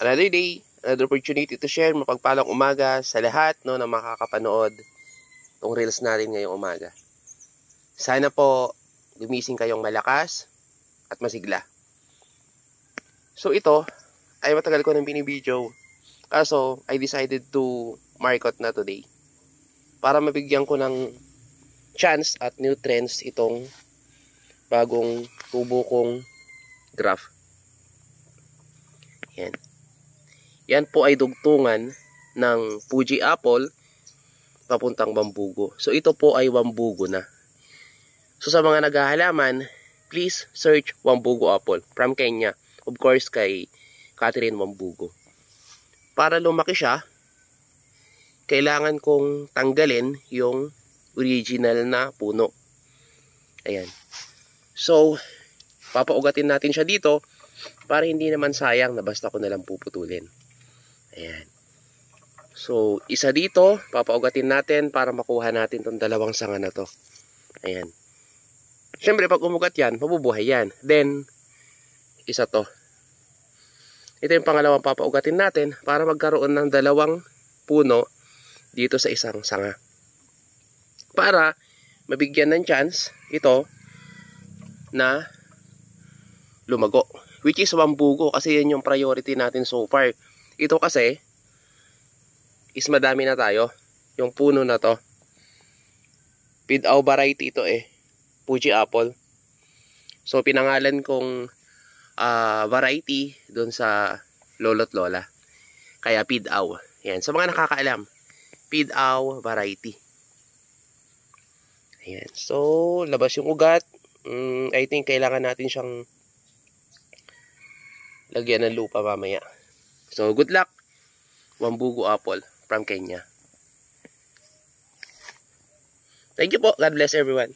Another day, another opportunity to share. Mapagpalang umaga sa lahat na makakapanood itong reels natin ngayong umaga. Sana po gumising kayong malakas at masigla. So ito ay matagal ko nang binibideo. Kaso I decided to market na today para mabigyan ko ng chance at nutrients itong bagong tubo kong graph. Yan. Yan po ay dugtungan ng Fuji apple papuntang Bambugo. So ito po ay Wambugo na. So sa mga naghahalaman, please search Wambugo apple from Kenya. Of course kay Catherine Wambugo. Para lumaki siya, kailangan kong tanggalin yung original na puno. Ayan. So, papaugatin natin siya dito para hindi naman sayang na basta ko nalang puputulin. Ayan. So, isa dito, papaugatin natin para makuha natin tong dalawang sanga na to. Ayan. Siyempre, pag umugat yan, mabubuhay yan. Then, isa to. Ito yung pangalawang papaugatin natin para magkaroon ng dalawang puno dito sa isang sanga. Para mabigyan ng chance ito na lumago. Which is Wambugo kasi yan yung priority natin so far. Ito kasi is madami na tayo. Yung puno na to. Pidaw variety ito eh. Fuji apple. So pinangalan kong variety doon sa lolo't lola. Kaya Pidaw. Yan. Sa mga nakakaalam. Pidaw variety. Ayan. So labas yung ugat. I think kailangan natin siyang lagyan ng lupa mamaya. So, good luck. Wambugo apple from Kenya. Thank you po. God bless everyone.